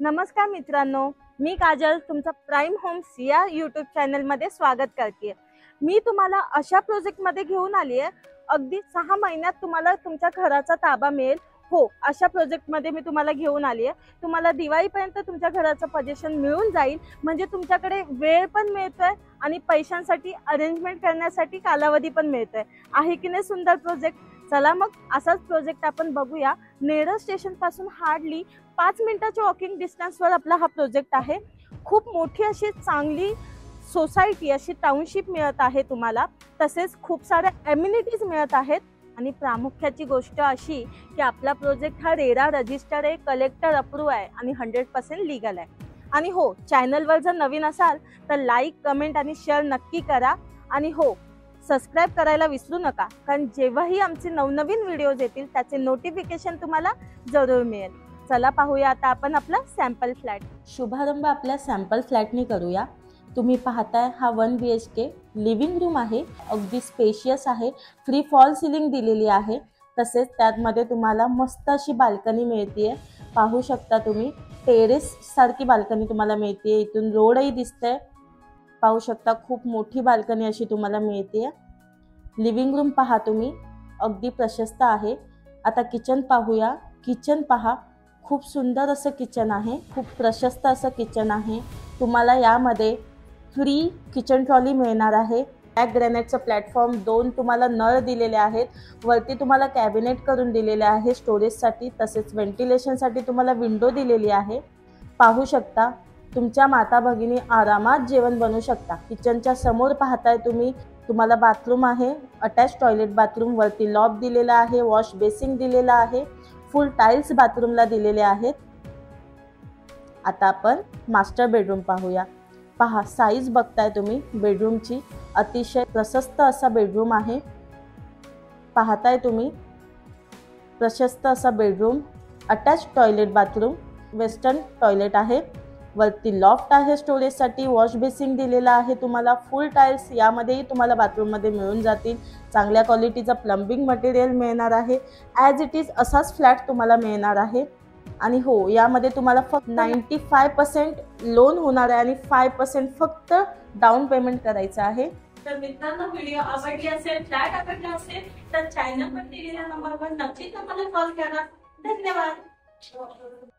नमस्कार मित्रांनो, मी काजल तुमचा प्राइम होम्स या यूट्यूब चॅनलमध्ये स्वागत करते। मी तुम्हाला अशा प्रोजेक्टमध्ये घेऊन आली आहे, अगदी 6 महिन्यात तुम्हाला तुमच्या घराचा ताबा मिळेल। हो, अशा प्रोजेक्टमध्ये मी तुम्हाला घेऊन आली आहे। तुम्हाला दिवाळीपर्यंत तुमच्या घराचं पोझिशन मिळून जाईल, म्हणजे तुमच्याकडे वेळ पण मिळतोय आणि पैशांसाठी अरेंजमेंट करण्यासाठी कालावधी पण मिळतोय। आहे की नाही सुंदर प्रोजेक्ट? चला मग असाच प्रोजेक्ट आपण बघूया। नेरळ स्टेशन पासून हार्डली 5 मिनिटाच्या वॉकिंग डिस्टन्सवर आपला हा प्रोजेक्ट आहे। खूप मोठी अशी चांगली सोसायटी अशी टाउनशिप मिळत आहे तुम्हाला, तसेच खूप साऱ्या एम्युनिटीज मिळत आहेत। आणि प्रामुख्याची गोष्ट अशी की आपला प्रोजेक्ट हा रेरा रजिस्टर्ड आहे, कलेक्टर अप्रूव्ह आहे आणि 100% लीगल आहे। आणि हो, चॅनलवर जर नवीन असाल तर लाईक, कमेंट आणि शेअर नक्की करा। आणि हो, सबस्क्राइब करायला विसरू नका, कारण जेव्हाही आमचे नवनवीन व्हिडिओज येतील त्याचे नोटिफिकेशन तुम्हाला जरूर मिळेल। चला पाहूया आता आपण आपला सॅम्पल फ्लॅट। शुभारंभ आपल्या सॅम्पल फ्लॅटने करूया। तुम्ही पाहताय हा 1 BHK लिव्हिंग रूम आहे, अगदी स्पेशियस आहे। फ्री फॉल सिलिंग दिलेली आहे, तसेच त्यामध्ये तुम्हाला मस्त अशी बाल्कनी मिळते। पाहू शकता तुम्ही, टेरेस सारखी बाल्कनी तुम्हाला मिळते। इथून रोडही दिसतंय, पाहू शकता खूप मोठी बाल्कनी अशी तुम्हाला मिळते। लिव्हिंग रूम पहा तुम्ही, अगदी प्रशस्त आहे। आता किचन पाहूया। किचन पहा, खूप सुंदर असं किचन आहे, खूप प्रशस्त असं किचन आहे। तुम्हाला यामध्ये फ्री किचन ट्रॉली मिळणार आहे। ब्लॅक ग्रॅनाइटचं प्लॅटफॉर्म, 2 तुम्हाला नळ दिलेले आहेत। वरती तुम्हाला कॅबिनेट करून दिलेले आहे स्टोरेजसाठी, तसेच व्हेंटिलेशनसाठी तुम्हाला विंडो दिलेली आहे। पाहू शकता, तुमच्या माता भगिनी आरामात जेवण बनवू शकता। किचनच्या समोर पाहताय तुम्ही, तुम्हाला बाथरूम आहे, अटॅच टॉयलेट बाथरूम, वरती लॉब दिलेला आहे, वॉश बेसिंग दिलेला आहे, फुल टाइल्स बाथरूमला दिलेले आहेत। आता आपण मास्टर बेडरूम पाहूया। पहा, साईज बघताय तुम्ही बेडरूमची, अतिशय प्रशस्त असा बेडरूम आहे। पाहताय तुम्ही, प्रशस्त असा bedroom, attach toilet bathroom, western toilet आहे, वरती लॉफ्ट आहे स्टोरेजसाठी, वॉश बेसिंग दिलेला आहे तुम्हाला, फुल टाइल्स यामध्येही तुम्हाला बाथरूममध्ये मिळून जातील। चांगल्या क्वालिटीचा प्लंबिंग मटेरियल मिळणार आहे। ॲज इट इज असाच फ्लॅट तुम्हाला मिळणार आहे। आणि हो, यामध्ये तुम्हाला फक्त 95% लोन होणार आहे आणि 5% फक्त डाऊन पेमेंट करायचं आहे। तर मित्रांनो, व्हिडिओ आवडली असेल, फ्लॅट आवडला असेल तर चॅनलवर दिलेल्या नंबरवर नक्कीच आम्हाला कॉल करा। धन्यवाद।